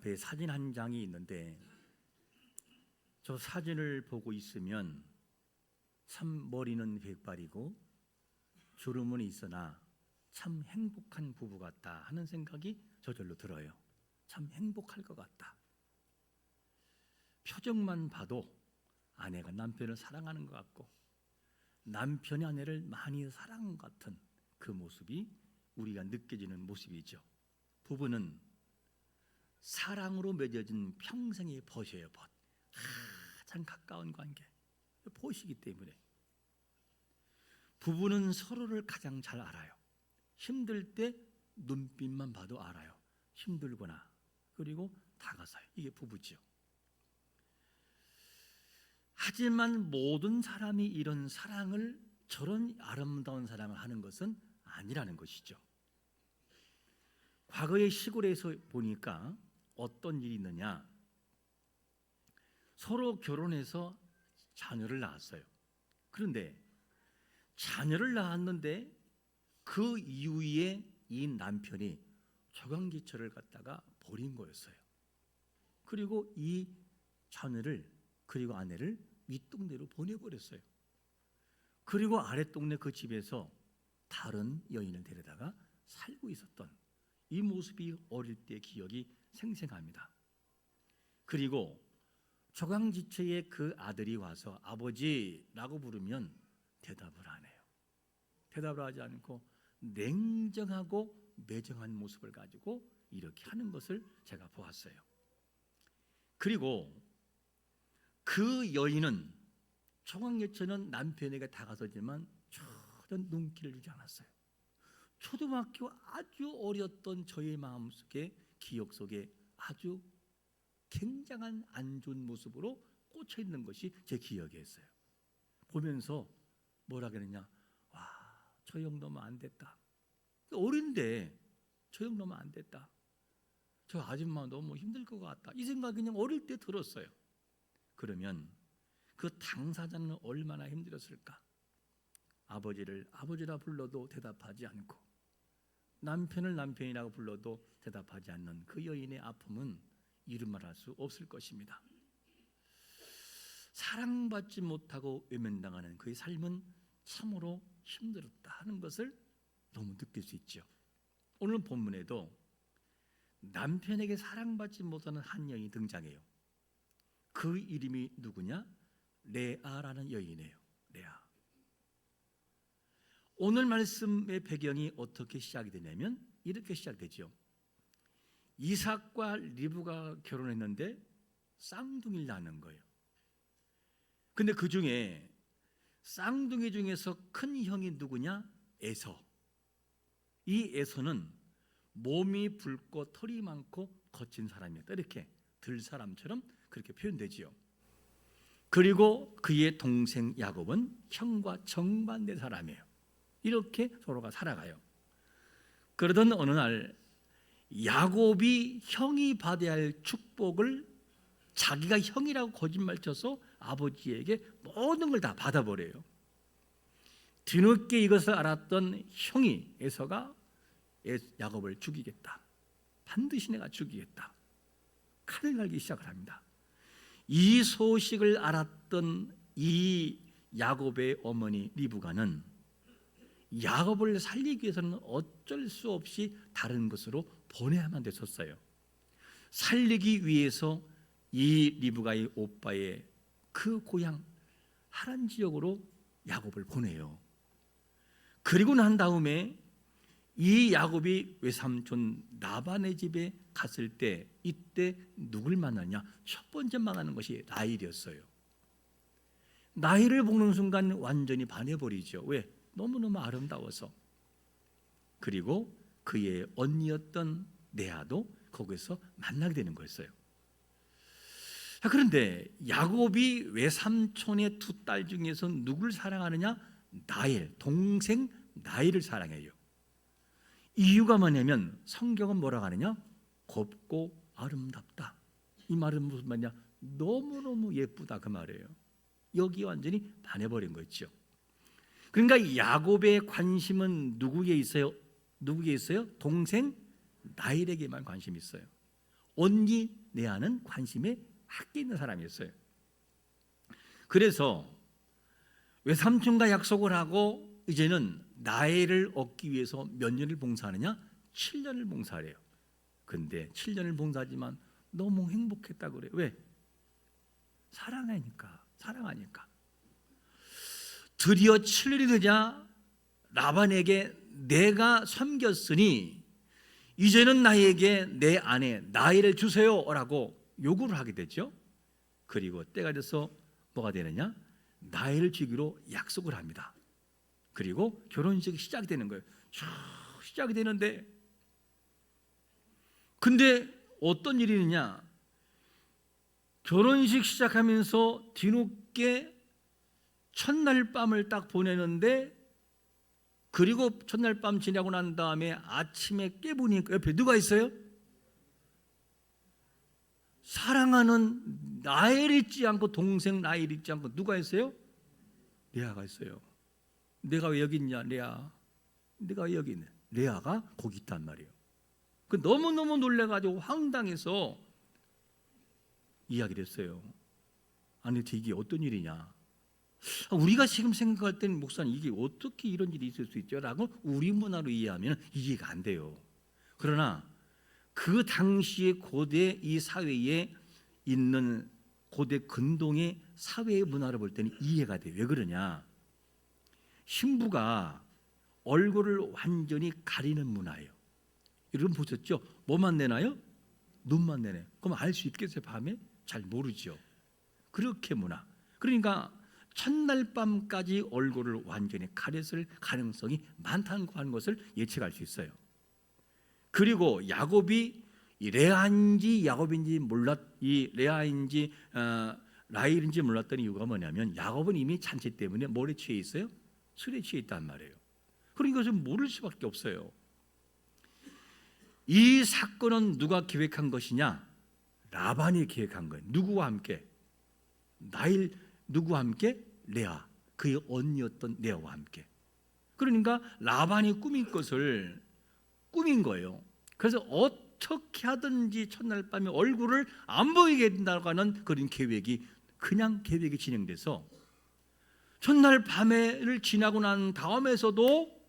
앞에 사진 한 장이 있는데 저 사진을 보고 있으면 참 머리는 백발이고 주름은 있으나 참 행복한 부부 같다 하는 생각이 저절로 들어요. 참 행복할 것 같다. 표정만 봐도 아내가 남편을 사랑하는 것 같고 남편이 아내를 많이 사랑하는 것 같은 그 모습이 우리가 느껴지는 모습이죠. 부부는 사랑으로 맺어진 평생의 벗이에요. 벗. 가장 가까운 관계. 벗이기 때문에 부부는 서로를 가장 잘 알아요. 힘들 때 눈빛만 봐도 알아요. 힘들거나 그리고 다가서요. 이게 부부죠. 하지만 모든 사람이 이런 사랑을, 저런 아름다운 사랑을 하는 것은 아니라는 것이죠. 과거의 시골에서 보니까 어떤 일이 있느냐, 서로 결혼해서 자녀를 낳았어요. 그런데 자녀를 낳았는데 그 이후에 이 남편이 조강기처를 갖다가 버린 거였어요. 그리고 이 자녀를, 그리고 아내를 윗동네로 보내버렸어요. 그리고 아랫동네 그 집에서 다른 여인을 데려다가 살고 있었던 이 모습이 어릴 때의 기억이 생생합니다. 그리고 조강지처의 그 아들이 와서 아버지라고 부르면 대답을 안 해요. 대답을 하지 않고 냉정하고 매정한 모습을 가지고 이렇게 하는 것을 제가 보았어요. 그리고 그 여인은, 조강예처는 남편에게 다가서지만 전혀 눈길을 주지 않았어요. 초등학교 아주 어렸던 저의 마음속에, 기억 속에 아주 굉장한 안 좋은 모습으로 꽂혀 있는 것이 제 기억이었어요. 보면서 뭐라 그랬냐, 와, 저 정도면 안 됐다. 어린데 저 정도면 안 됐다. 저 아줌마 너무 힘들 것 같다. 이 생각이 그냥 어릴 때 들었어요. 그러면 그 당사자는 얼마나 힘들었을까? 아버지를 아버지라 불러도 대답하지 않고 남편을 남편이라고 불러도 대답하지 않는 그 여인의 아픔은 이루 말할 수 없을 것입니다. 사랑받지 못하고 외면당하는 그의 삶은 참으로 힘들었다 하는 것을 너무 느낄 수 있죠. 오늘 본문에도 남편에게 사랑받지 못하는 한 여인이 등장해요. 그 이름이 누구냐? 레아라는 여인이에요. 레아. 오늘 말씀의 배경이 어떻게 시작이 되냐면 이렇게 시작되죠. 이삭과 리브가가 결혼했는데 쌍둥이를 낳는 거예요. 근데 그 중에 쌍둥이 중에서 큰 형이 누구냐? 에서. 이 에서는 몸이 붉고 털이 많고 거친 사람이었다. 이렇게 들사람처럼 그렇게 표현되지요. 그리고 그의 동생 야곱은 형과 정반대 사람이에요. 이렇게 서로가 살아가요. 그러던 어느 날 야곱이 형이 받아야 할 축복을 자기가 형이라고 거짓말쳐서 아버지에게 모든 걸 다 받아버려요. 뒤늦게 이것을 알았던 형이 에서가 야곱을 죽이겠다. 반드시 내가 죽이겠다. 칼을 갈기 시작을 합니다. 이 소식을 알았던 이 야곱의 어머니 리브가는 야곱을 살리기 위해서는 어쩔 수 없이 다른 곳으로 보내야만 됐었어요. 살리기 위해서 이 리브가의 오빠의 그 고향 하란 지역으로 야곱을 보내요. 그리고 난 다음에 이 야곱이 외삼촌 라반의 집에 갔을 때 이때 누굴 만나냐? 첫 번째 만나는 것이 라헬이었어요. 라헬을 보는 순간 완전히 반해버리죠. 왜? 너무너무 아름다워서. 그리고 그의 언니였던 레아도 거기서 만나게 되는 거였어요. 그런데 야곱이 외삼촌의 두 딸 중에서 누굴 사랑하느냐? 라헬, 동생 라헬을 사랑해요. 이유가 뭐냐면 성경은 뭐라고 하느냐? 곱고 아름답다. 이 말은 무슨 말이냐? 너무너무 예쁘다 그 말이에요. 여기 완전히 반해버린 거죠. 그러니까 야곱의 관심은 누구에게 있어요? 누구에게 있어요? 동생 라헬에게만 관심이 있어요. 온리 레아는 관심에 학계 있는 사람이었어요. 그래서 외삼촌과 약속을 하고 이제는 나이를 얻기 위해서 몇 년을 봉사하느냐? 7년을 봉사해요. 근데 7년을 봉사하지만 너무 행복했다고 그래요. 왜? 사랑하니까. 드디어 7년이 되자 라반에게 내가 섬겼으니 이제는 나에게 내 아내 나일을 주세요라고 요구를 하게 됐죠. 그리고 때가 돼서 뭐가 되느냐? 나일을 주기로 약속을 합니다. 그리고 결혼식이 시작이 되는 거예요. 시작이 되는데 근데 어떤 일이 있느냐? 결혼식 시작하면서 뒤늦게 첫날 밤을 딱 보내는데 그리고 첫날 밤 지나고 난 다음에 아침에 깨보니까 옆에 누가 있어요? 사랑하는 라헬 있지 않고 동생 라헬 있지 않고 누가 있어요? 레아가 있어요. 내가 왜 여기 있냐? 레아, 내가 왜 여기 있냐? 레아가 거기 있단 말이에요. 그 너무너무 놀래가지고 황당해서 이야기를 했어요. 아니 이게 어떤 일이냐? 우리가 지금 생각할 때는 목사님 이게 어떻게 이런 일이 있을 수 있죠? 라고 우리 문화로 이해하면 이해가 안 돼요. 그러나 그 당시에 고대 이 사회에 있는 고대 근동의 사회의 문화를 볼 때는 이해가 돼요. 왜 그러냐? 신부가 얼굴을 완전히 가리는 문화예요. 여러분 보셨죠? 뭐만 내나요? 눈만 내네. 그럼 알 수 있겠어요? 밤에? 잘 모르죠. 그렇게 문화. 그러니까 첫날 밤까지 얼굴을 완전히 가렸을 가능성이 많다는 것을 예측할 수 있어요. 그리고 야곱이 레아인지 야곱인지 이 레아인지 라헬인지 몰랐던 이유가 뭐냐면 야곱은 이미 잔치 때문에 뭐에 취해 있어요? 술에 취해 있단 말이에요. 그러니까 좀 모를 수밖에 없어요. 이 사건은 누가 기획한 것이냐? 라반이 기획한 거예요. 누구와 함께? 라헬 누구와 함께? 레아, 그의 언니였던 레아와 함께. 그러니까 라반이 꾸민 것을 꾸민 거예요. 그래서 어떻게 하든지 첫날 밤에 얼굴을 안 보이게 된다고 하는 그런 계획이 그냥 계획이 진행돼서 첫날 밤에를 지나고 난 다음에서도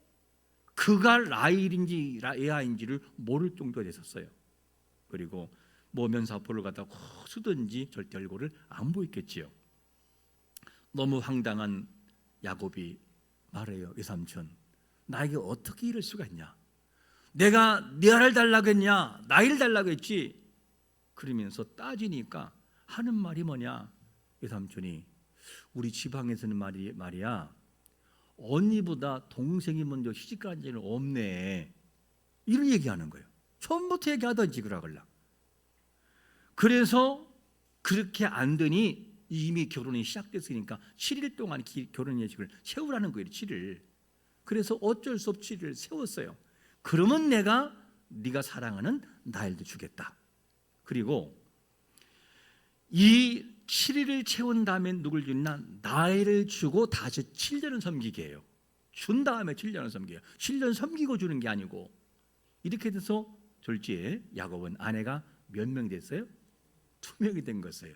그가 라헬인지 레아인지를 모를 정도가 됐었어요. 그리고 뭐 면사포를 갖다 쓰든지 절대 얼굴을 안 보였겠지요. 너무 황당한 야곱이 말해요. 외삼촌, 나에게 어떻게 이럴 수가 있냐? 내가 레아를 달라고 했냐? 나일을 달라고 했지? 그러면서 따지니까 하는 말이 뭐냐? 외삼촌이 우리 지방에서는 말이야 언니보다 동생이 먼저 시집간 적은 없네, 이런 얘기하는 거예요. 처음부터 얘기하던지 그러걸라. 그래서 그렇게 안 되니 이미 결혼이 시작됐으니까 7일 동안 결혼 예식을 세우라는 거예요. 7일. 그래서 어쩔 수 없이 7일을 세웠어요. 그러면 내가 네가 사랑하는 나일도 주겠다. 그리고 이 7일을 채운 다음에 누굴 주나? 나일을 주고 다시 7년을 섬기게 해요. 준 다음에 7년을 섬겨요. 7년 섬기고 주는 게 아니고. 이렇게 돼서 졸지에 야곱은 아내가 몇 명 됐어요? 2명이 된 것이에요.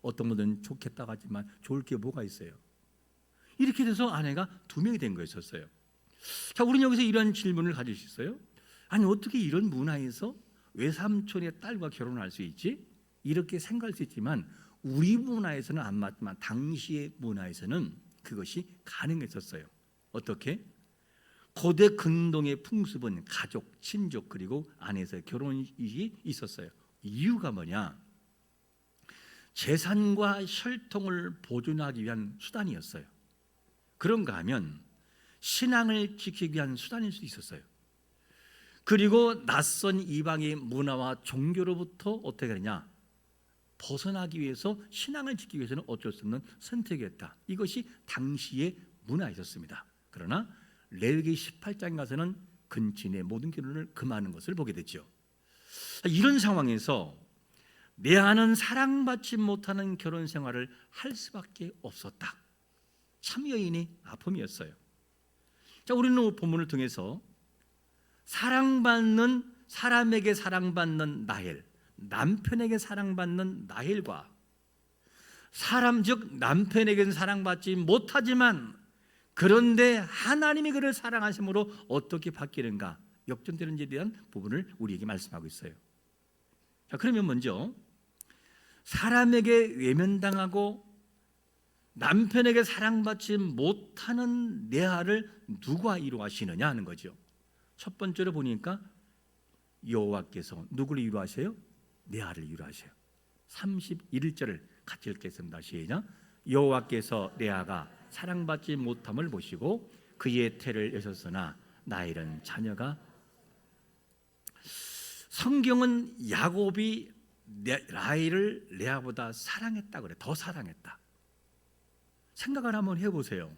어떤 분들은 좋겠다고 하지만 좋을 게 뭐가 있어요? 이렇게 돼서 아내가 2명이 된 거였었어요. 자, 우리는 여기서 이런 질문을 가질 수 있어요. 아니 어떻게 이런 문화에서 외삼촌의 딸과 결혼할 수 있지? 이렇게 생각할 수 있지만 우리 문화에서는 안 맞지만 당시의 문화에서는 그것이 가능했었어요. 어떻게? 고대 근동의 풍습은 가족, 친족 그리고 안에서의 결혼이 있었어요. 이유가 뭐냐? 재산과 혈통을 보존하기 위한 수단이었어요. 그런가 하면 신앙을 지키기 위한 수단일 수 있었어요. 그리고 낯선 이방의 문화와 종교로부터 어떻게 하느냐? 벗어나기 위해서 신앙을 지키기 위해서는 어쩔 수 없는 선택이었다. 이것이 당시의 문화였습니다. 그러나 레위기 18장에 가서는 근친의 모든 결혼을 금하는 것을 보게 됐죠. 이런 상황에서 레아는 사랑받지 못하는 결혼 생활을 할 수밖에 없었다. 참 여인의 아픔이었어요. 자, 우리는 본문을 통해서 사랑받는 사람에게 사랑받는 라헬, 남편에게 사랑받는 라헬과 사람 즉 남편에게는 사랑받지 못하지만 그런데 하나님이 그를 사랑하심으로 어떻게 바뀌는가 역전되는지에 대한 부분을 우리에게 말씀하고 있어요. 자, 그러면 먼저 사람에게 외면당하고 남편에게 사랑받지 못하는 레아를 누가 이루하시느냐 하는 거죠. 첫 번째로 보니까 여호와께서 누구를 이루하셔요? 레아를 이루하셔요. 31절을 같이 읽겠습니다. 시작. 여호와께서 레아가 사랑받지 못함을 보시고 그의 태를 여셨으나 라헬은 자녀가. 성경은 야곱이 라헬을 레아보다 사랑했다 그래. 더 사랑했다. 생각을 한번 해보세요.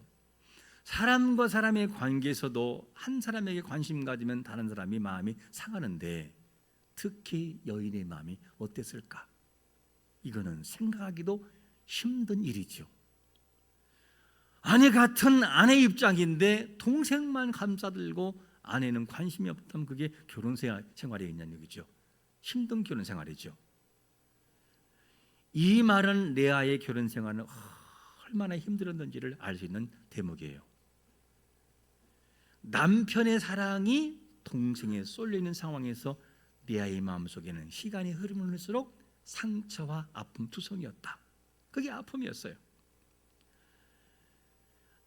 사람과 사람의 관계에서도 한 사람에게 관심 가지면 다른 사람이 마음이 상하는데 특히 여인의 마음이 어땠을까? 이거는 생각하기도 힘든 일이죠. 아내 같은 아내 입장인데 동생만 감싸들고 아내는 관심이 없다면 그게 결혼 생활이 있냐는 얘기죠. 힘든 결혼 생활이죠. 이 말은 레아의 결혼 생활은 얼마나 힘들었는지를 알 수 있는 대목이에요. 남편의 사랑이 동생에 쏠리는 상황에서 레아의 마음속에는 시간이 흐르면 흐를수록 상처와 아픔 투성이었다. 그게 아픔이었어요.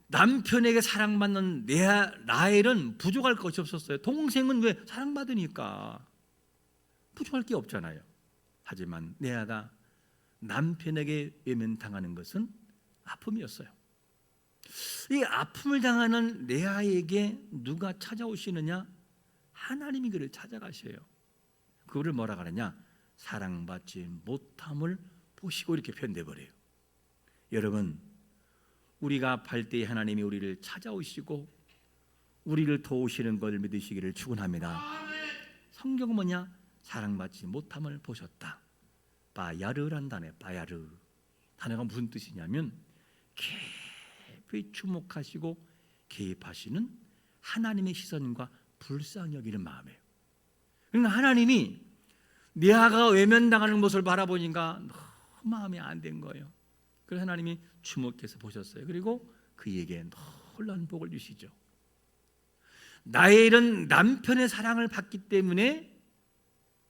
남편에게 사랑받는 라헬은 부족할 것이 없었어요. 동생은 왜 사랑받으니까 부족할 게 없잖아요. 하지만 레아가 남편에게 외면당하는 것은 아픔이었어요. 이 아픔을 당하는 레아에게 누가 찾아오시느냐? 하나님이 그를 찾아가셔요. 그거를 뭐라 하느냐? 사랑받지 못함을 보시고 이렇게 표현돼 버려요. 여러분, 우리가 아플 때 하나님이 우리를 찾아오시고 우리를 도우시는 걸 믿으시기를 축원합니다. 성경은 뭐냐? 사랑받지 못함을 보셨다. 바야르란 단어, 바야르 단어가 무슨 뜻이냐면 깊이 주목하시고 개입하시는 하나님의 시선과 불쌍히 여기는 마음이에요. 그러니까 하나님이 레아가 외면당하는 모습을 바라보니까 너무 마음이 안 된 거예요. 그래서 하나님이 주목해서 보셨어요. 그리고 그에게 놀라운 복을 주시죠. 라헬은 남편의 사랑을 받기 때문에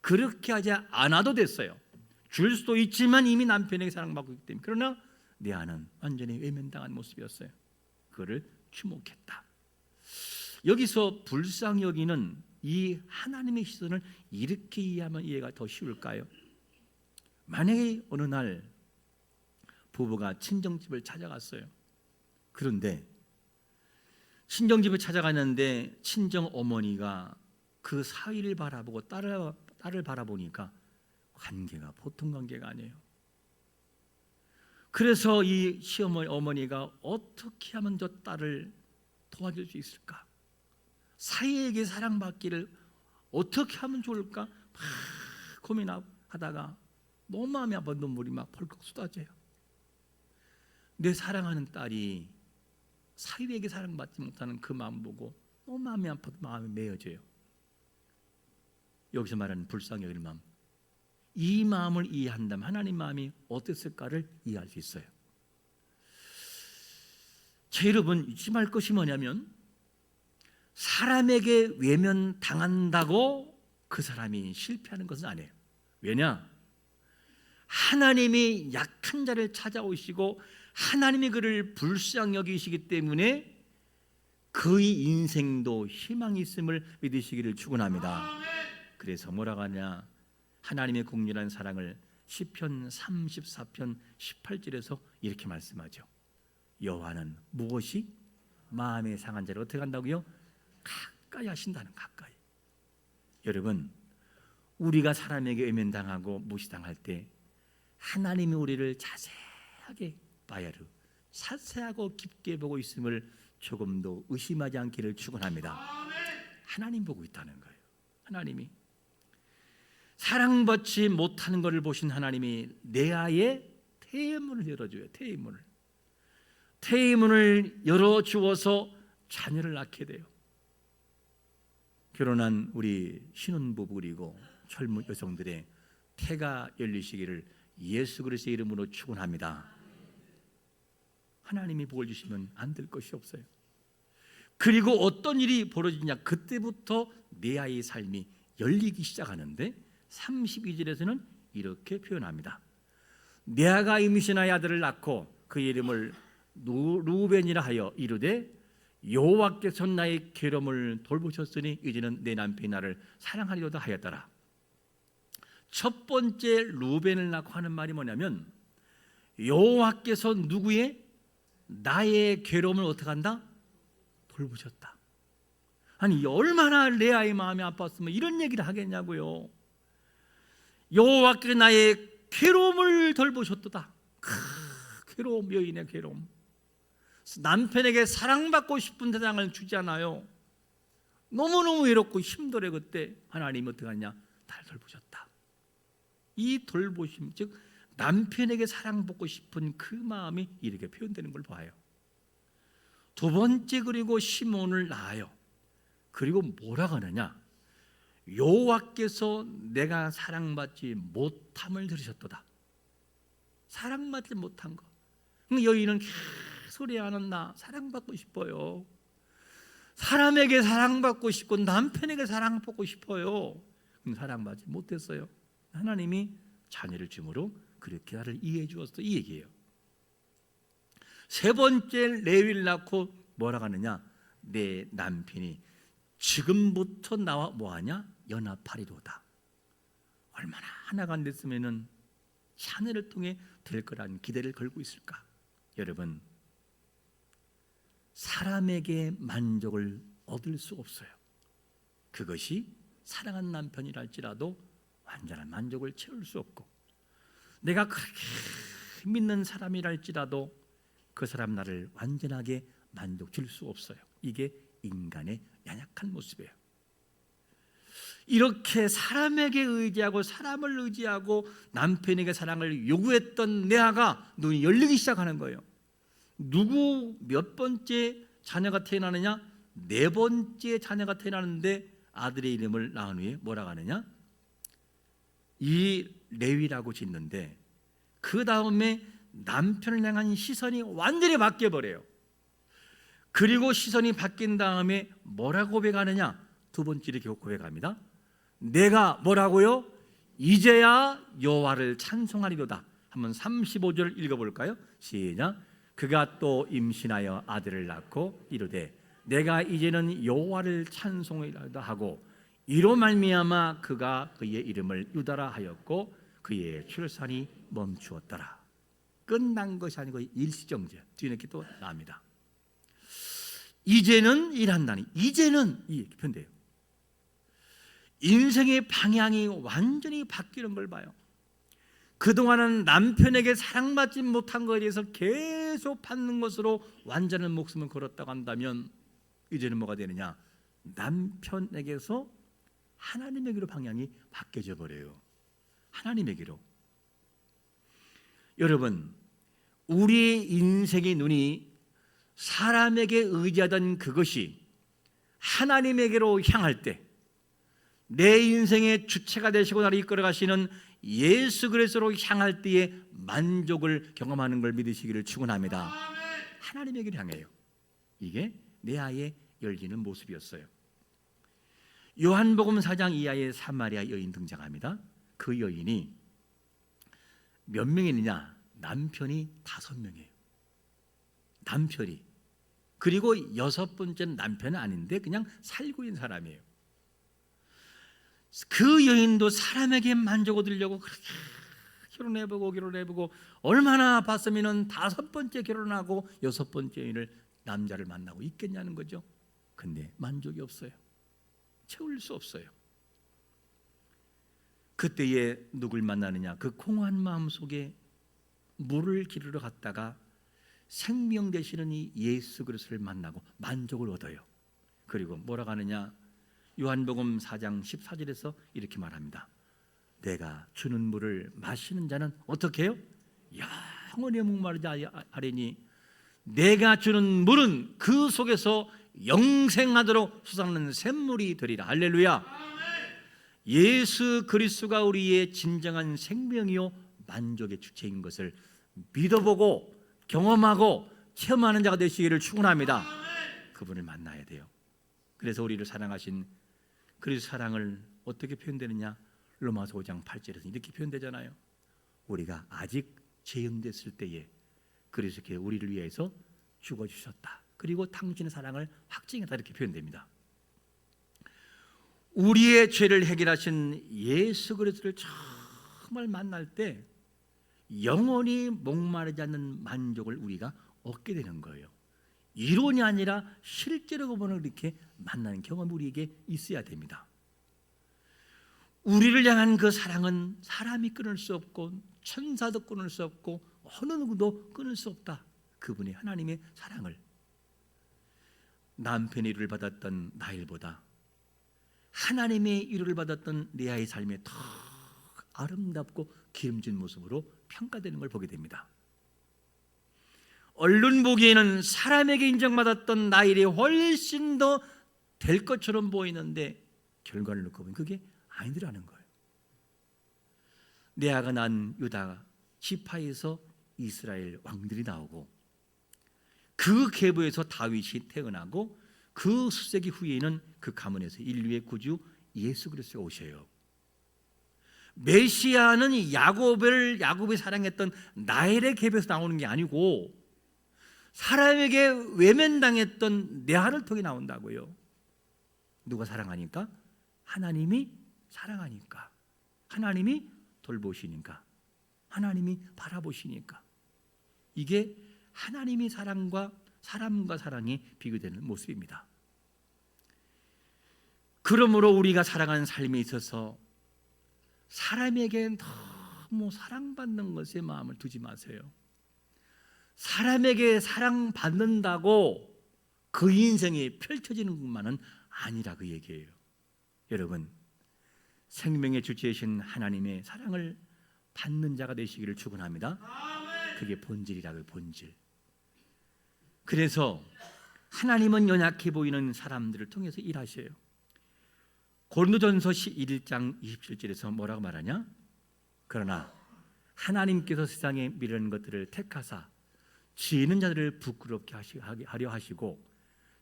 그렇게 하지 않아도 됐어요. 줄 수도 있지만 이미 남편에게 사랑받고 있기 때문에. 그러나 레아는 완전히 외면당한 모습이었어요. 그거를 주목했다. 여기서 불쌍히 여기는 이 하나님의 시선을 이렇게 이해하면 이해가 더 쉬울까요? 만약에 어느 날 부부가 친정집을 찾아갔어요. 그런데 친정집을 찾아갔는데 친정 어머니가 그 사위를 바라보고 딸을 바라보니까 관계가 보통 관계가 아니에요. 그래서 이 시어머니 어머니가 어떻게 하면 저 딸을 도와줄 수 있을까? 사위에게 사랑받기를 어떻게 하면 좋을까? 막 고민하다가 너무 마음이 아파 눈물이 막 벌컥 쏟아져요. 내 사랑하는 딸이 사위에게 사랑받지 못하는 그 마음 보고 너무 마음이 아파도 마음이 메어져요. 여기서 말하는 불쌍히 여길 마음, 이 마음을 이해한다면 하나님 마음이 어땠을까를 이해할 수 있어요. 제 여러분, 잊지 말 것이 뭐냐면 사람에게 외면당한다고 그 사람이 실패하는 것은 아니에요. 왜냐? 하나님이 약한 자를 찾아오시고 하나님이 그를 불쌍히 여기시기 때문에 그의 인생도 희망이 있음을 믿으시기를 축원합니다. 그래서 뭐라고 하냐? 하나님의 공률한 사랑을 시편 34편 18절에서 이렇게 말씀하죠. 여호와는 무엇이 마음에 상한 자를 어떻게 한다고요? 가까이 하신다는, 가까이. 여러분, 우리가 사람에게 외면당하고 무시당할 때 하나님이 우리를 자세하게 바야르, 자세하고 깊게 보고 있음을 조금도 의심하지 않기를 축원합니다. 하나님 보고 있다는 거예요. 하나님이 사랑받지 못하는 것을 보신 하나님이 레아의 태의문을 열어줘요. 태의문을 열어주어서 자녀를 낳게 돼요. 결혼한 우리 신혼부부 그리고 젊은 여성들의 태가 열리시기를 예수 그리스도의 이름으로 축원합니다. 하나님이 복을 주시면 안 될 것이 없어요. 그리고 어떤 일이 벌어지냐, 그때부터 내 아이의 삶이 열리기 시작하는데 32절에서는 이렇게 표현합니다. 레아가 임신하여 아들을 낳고 그 이름을 루벤이라 하여 이르되 여호와께서 나의 괴로움을 돌보셨으니 이제는 내 남편이 나를 사랑하리로다 하였더라. 첫 번째 루벤을 낳고 하는 말이 뭐냐면 여호와께서 누구의? 나의 괴로움을 어떻게 한다? 돌보셨다. 아니 얼마나 레아의 마음이 아팠으면 이런 얘기를 하겠냐고요. 여호와께서 나의 괴로움을 돌보셨도다. 괴로움, 여인의 괴로움. 남편에게 사랑받고 싶은 대상을 주잖아요. 너무너무 외롭고 힘들어. 그때 하나님이 어떻게 하냐? 날 돌보셨다. 이 돌보심, 즉 남편에게 사랑받고 싶은 그 마음이 이렇게 표현되는 걸 봐요. 두 번째, 그리고 시몬을 낳아요. 그리고 뭐라고 하느냐? 여호와께서 내가 사랑받지 못함을 들으셨도다. 사랑받지 못한 거. 여인은 계속 레아는 나 사랑받고 싶어요. 사람에게 사랑받고 싶고 남편에게 사랑받고 싶어요. 사랑받지 못했어요. 하나님이 자녀를 주므로 그렇게 나를 이해해 주었어, 이 얘기예요. 세 번째 레위를 낳고 뭐라고 하느냐? 내 남편이 지금부터 나와 뭐하냐? 연합하리로다. 얼마나 하나가 안 됐으면은 자녀를 통해 될 거란 기대를 걸고 있을까? 여러분, 사람에게 만족을 얻을 수 없어요. 그것이 사랑하는 남편이랄지라도 완전한 만족을 채울 수 없고, 내가 그렇게 믿는 사람이랄지라도 그 사람 나를 완전하게 만족 줄 수 없어요. 이게 인간의 연약한 모습이에요. 이렇게 사람에게 의지하고 사람을 의지하고 남편에게 사랑을 요구했던 레아가 눈이 열리기 시작하는 거예요. 누구 몇 번째 자녀가 태어나느냐? 네 번째 자녀가 태어나는데 아들의 이름을 낳은 후에 뭐라고 하느냐? 이 레위라고 짓는데 그 다음에 남편을 향한 시선이 완전히 바뀌어버려요. 그리고 시선이 바뀐 다음에 뭐라고 고백하느냐? 두 번째 이렇게 고백합니다. 내가 뭐라고요? 이제야 여호와를 찬송하리로다. 한번 35절 읽어볼까요? 시작. 그가 또 임신하여 아들을 낳고 이르되 내가 이제는 여호와를 찬송하리로다 하고 이로 말미암아 그가 그의 이름을 유다라 하였고 그의 출산이 멈추었더라. 끝난 것이 아니고 일시정지. 뒤에 이렇게 또 나옵니다. 이제는 일한다니, 이제는 이 편돼요. 인생의 방향이 완전히 바뀌는 걸 봐요. 그동안은 남편에게 사랑받지 못한 것에 대해서 계속 받는 것으로 완전한 목숨을 걸었다고 한다면 이제는 뭐가 되느냐? 남편에게서 하나님에게로 방향이 바뀌어져 버려요. 하나님에게로. 여러분, 우리의 인생의 눈이 사람에게 의지하던 그것이 하나님에게로 향할 때, 내 인생의 주체가 되시고 나를 이끌어 가시는 예수 그리스도로 향할 때에 만족을 경험하는 걸 믿으시기를 축원합니다. 하나님에게로 향해요. 이게 내 아이의 열리는 모습이었어요. 요한복음 4장 이하의 사마리아 여인 등장합니다. 그 여인이 몇 명이느냐? 남편이 5명이에요. 남편이. 그리고 6번째는 남편은 아닌데 그냥 살고 있는 사람이에요. 그 여인도 사람에게 만족 얻으려고 그렇게 결혼해보고 얼마나 봤으면 5번째 결혼하고 6번째 여인을 남자를 만나고 있겠냐는 거죠. 근데 만족이 없어요. 채울 수 없어요. 그때에 누굴 만나느냐? 그 공허한 마음 속에 물을 기르러 갔다가 생명 되시는 이 예수 그리스도를 만나고 만족을 얻어요. 그리고 뭐라고 하느냐? 요한복음 4장 14절에서 이렇게 말합니다. 내가 주는 물을 마시는 자는 어떻게 해요? 영원히 목마르지 아니하리니 내가 주는 물은 그 속에서 영생하도록 솟아나는 샘물이 되리라. 할렐루야. 예수 그리스도가 우리의 진정한 생명이요 만족의 주체인 것을 믿어보고 경험하고 체험하는 자가 되시기를 축원합니다. 그분을 만나야 돼요. 그래서 우리를 사랑하신 그리스도 사랑을 어떻게 표현되느냐? 로마서 5장 8절에서 이렇게 표현되잖아요. 우리가 아직 죄인됐을 때에 그리스도께서 우리를 위해서 죽어주셨다. 그리고 당신의 사랑을 확증했다. 이렇게 표현됩니다. 우리의 죄를 해결하신 예수 그리스도를 정말 만날 때 영원히 목마르지 않는 만족을 우리가 얻게 되는 거예요. 이론이 아니라 실제로 그분을 이렇게 만나는 경험이 우리에게 있어야 됩니다. 우리를 향한 그 사랑은 사람이 끊을 수 없고 천사도 끊을 수 없고 어느 누구도 끊을 수 없다. 그분의 하나님의 사랑을 남편의 위로를 받았던 나일보다 하나님의 위로를 받았던 레아의 삶에 더 아름답고 기름진 모습으로 평가되는 걸 보게 됩니다. 얼른 보기에는 사람에게 인정받았던 나일이 훨씬 더 될 것처럼 보이는데 결과를 놓고 보면 그게 아니더라는 거예요. 레아가 난 유다 지파에서 이스라엘 왕들이 나오고 그 계보에서 다윗이 태어나고 그 수세기 후에는 그 가문에서 인류의 구주 예수 그리스도가 오셔요. 메시아는 야곱이 사랑했던 나엘의 계보에서 나오는 게 아니고 사람에게 외면당했던 레아를 통해 나온다고요. 누가 사랑하니까? 하나님이 사랑하니까, 하나님이 돌보시니까, 하나님이 바라보시니까. 이게 하나님의 사랑과 사람과 사랑이 비교되는 모습입니다. 그러므로 우리가 살아가는 삶에 있어서 사람에게 너무 사랑받는 것에 마음을 두지 마세요. 사람에게 사랑받는다고 그 인생이 펼쳐지는 것만은 아니라 그 얘기예요. 여러분, 생명의 주체이신 하나님의 사랑을 받는 자가 되시기를 축원합니다. 그게 본질이라고요, 본질. 그래서 하나님은 연약해 보이는 사람들을 통해서 일하셔요. 고린도전서 1장 27절에서 뭐라고 말하냐? 그러나 하나님께서 세상에 미련한 것들을 택하사 지혜 있는 자들을 부끄럽게 하려 하시고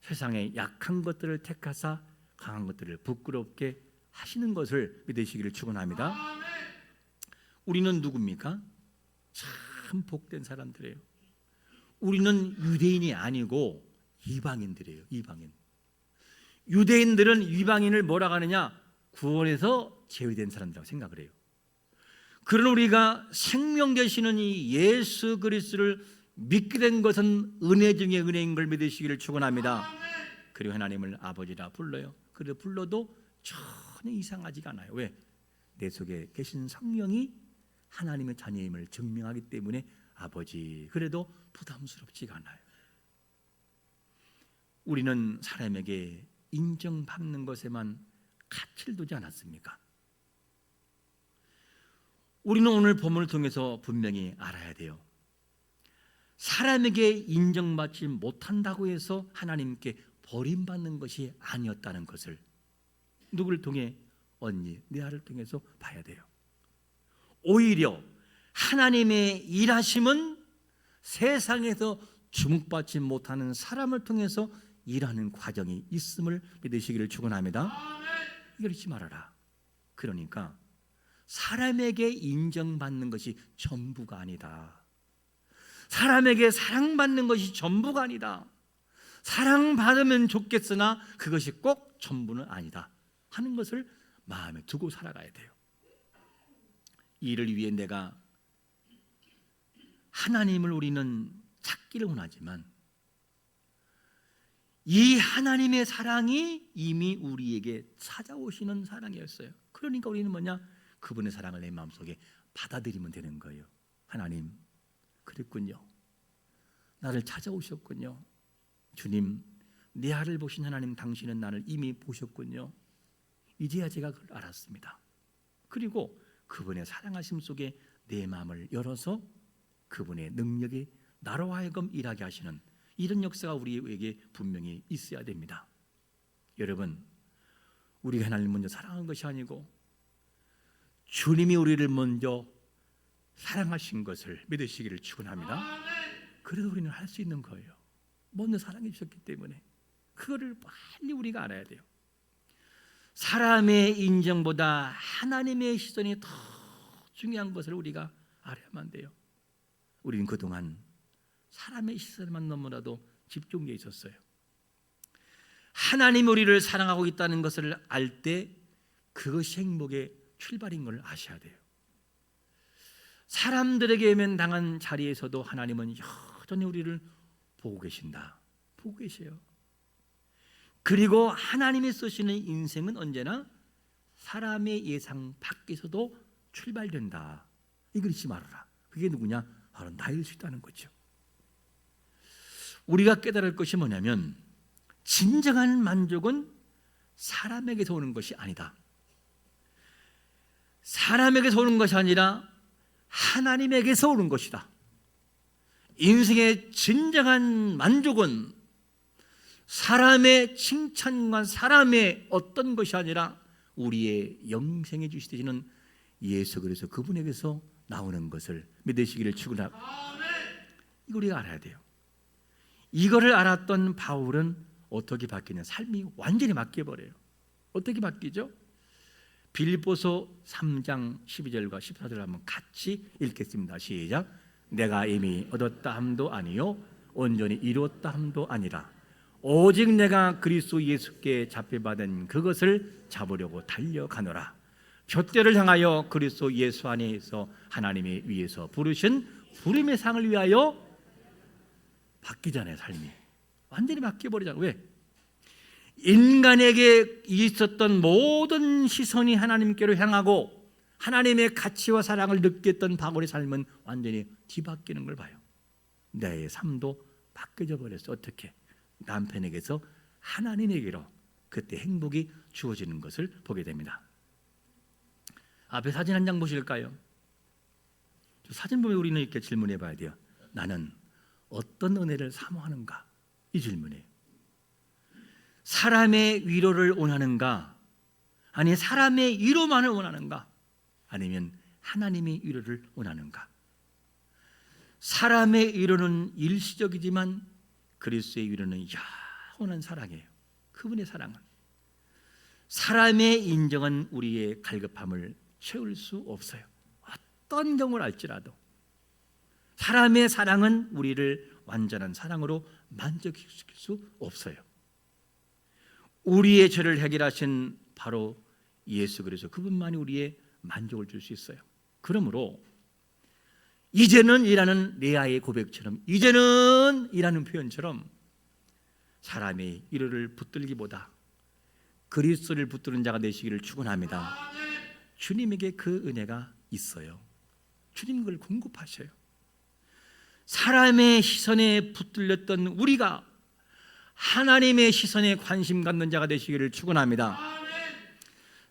세상에 약한 것들을 택하사 강한 것들을 부끄럽게 하시는 것을 믿으시기를 축원합니다. 우리는 누굽니까? 참 복된 사람들이에요. 우리는 유대인이 아니고 이방인들이에요. 이방인. 유대인들은 이방인을 뭐라고 하느냐? 구원에서 제외된 사람들이라고 생각을 해요. 그런 우리가 생명 되시는 이 예수 그리스도를 믿게 된 것은 은혜 중에 은혜인 걸 믿으시기를 축원합니다. 그리고 하나님을 아버지라 불러요. 그래도 불러도 전혀 이상하지가 않아요. 왜? 내 속에 계신 성령이 하나님의 자녀임을 증명하기 때문에 아버지, 그래도 부담스럽지가 않아요. 우리는 사람에게 인정받는 것에만 가치를 두지 않았습니까? 우리는 오늘 본문을 통해서 분명히 알아야 돼요. 사람에게 인정받지 못한다고 해서 하나님께 버림받는 것이 아니었다는 것을 누구를 통해? 언니 레아를 통해서 봐야 돼요. 오히려 하나님의 일하심은 세상에서 주목받지 못하는 사람을 통해서 일하는 과정이 있음을 믿으시기를 축원합니다. 이걸 잊지 말아라. 그러니까 사람에게 인정받는 것이 전부가 아니다. 사람에게 사랑받는 것이 전부가 아니다. 사랑받으면 좋겠으나 그것이 꼭 전부는 아니다 하는 것을 마음에 두고 살아가야 돼요. 이를 위해 내가 하나님을 우리는 찾기를 원하지만 이 하나님의 사랑이 이미 우리에게 찾아오시는 사랑이었어요. 그러니까 우리는 뭐냐? 그분의 사랑을 내 마음속에 받아들이면 되는 거예요. 하나님, 그랬군요. 나를 찾아오셨군요. 주님, 내 아를 보신 하나님, 당신은 나를 이미 보셨군요. 이제야 제가 그걸 알았습니다. 그리고 그분의 사랑하심 속에 내 마음을 열어서 그분의 능력이 나로 하여금 일하게 하시는 이런 역사가 우리에게 분명히 있어야 됩니다. 여러분, 우리가 하나님을 먼저 사랑한 것이 아니고 주님이 우리를 먼저 사랑하신 것을 믿으시기를 축원합니다. 그래서 우리는 할 수 있는 거예요. 먼저 사랑해 주셨기 때문에 그거를 빨리 우리가 알아야 돼요. 사람의 인정보다 하나님의 시선이 더 중요한 것을 우리가 알아야만 돼요. 우리는 그동안 사람의 시선만 너무나도 집중돼 있었어요. 하나님 우리를 사랑하고 있다는 것을 알 때 그것이 행복의 출발인 걸 아셔야 돼요. 사람들에게 외면당한 자리에서도 하나님은 여전히 우리를 보고 계신다. 보고 계세요. 그리고 하나님이 쓰시는 인생은 언제나 사람의 예상 밖에서도 출발된다. 이걸 잊지 말아라. 그게 누구냐? 바로 나일 수 있다는 거죠. 우리가 깨달을 것이 뭐냐면 진정한 만족은 사람에게서 오는 것이 아니다. 사람에게서 오는 것이 아니라 하나님에게서 오는 것이다. 인생의 진정한 만족은 사람의 칭찬과 사람의 어떤 것이 아니라 우리의 영생에 주시는 예수 그리스도 그분에게서 나오는 것을 믿으시기를 축원합니다. 이거 우리가 알아야 돼요. 이거를 알았던 바울은 어떻게 바뀌냐? 삶이 완전히 바뀌어버려요. 어떻게 바뀌죠? 빌립보서 3장 12절과 14절을 한번 같이 읽겠습니다. 시작. 내가 이미 얻었다 함도 아니요 온전히 이루었다 함도 아니라 오직 내가 그리스도 예수께 잡혀받은 그것을 잡으려고 달려가노라. 푯대를 향하여 그리스도 예수 안에서 하나님이 위에서 부르신 부름의 상을 위하여 바뀌잖아요. 삶이 완전히 바뀌어버리잖아요. 왜? 인간에게 있었던 모든 시선이 하나님께로 향하고 하나님의 가치와 사랑을 느꼈던 바울의 삶은 완전히 뒤바뀌는 걸 봐요. 내 삶도 바뀌어져 버렸어. 어떻게? 남편에게서 하나님에게로 그때 행복이 주어지는 것을 보게 됩니다. 앞에 사진 한 장 보실까요? 사진 보면 우리는 이렇게 질문해 봐야 돼요. 나는 어떤 은혜를 사모하는가? 이 질문이에요. 사람의 위로를 원하는가? 아니 사람의 위로만을 원하는가? 아니면 하나님의 위로를 원하는가? 사람의 위로는 일시적이지만 그리스도의 위로는 영원한 사랑이에요. 그분의 사랑은 사람의 인정은 우리의 갈급함을 채울 수 없어요. 어떤 경우를 알지라도 사람의 사랑은 우리를 완전한 사랑으로 만족시킬 수 없어요. 우리의 죄를 해결하신 바로 예수 그리스도 그분만이 우리의 만족을 줄 수 있어요. 그러므로 이제는 이라는 레아의 고백처럼 이제는 이라는 표현처럼 사람의 위로를 붙들기보다 그리스도를 붙드는 자가 되시기를 축원합니다. 주님에게 그 은혜가 있어요. 주님 그걸 공급하셔요. 사람의 시선에 붙들렸던 우리가 하나님의 시선에 관심 갖는 자가 되시기를 축원합니다.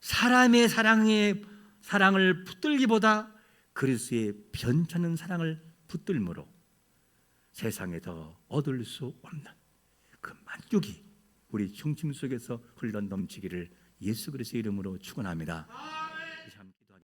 사람의 사랑을 붙들기보다 그리스도의 변찮은 사랑을 붙들므로 세상에 더 얻을 수 없는 그 만족이 우리 중심 속에서 흘러 넘치기를 예수 그리스도의 이름으로 축원합니다.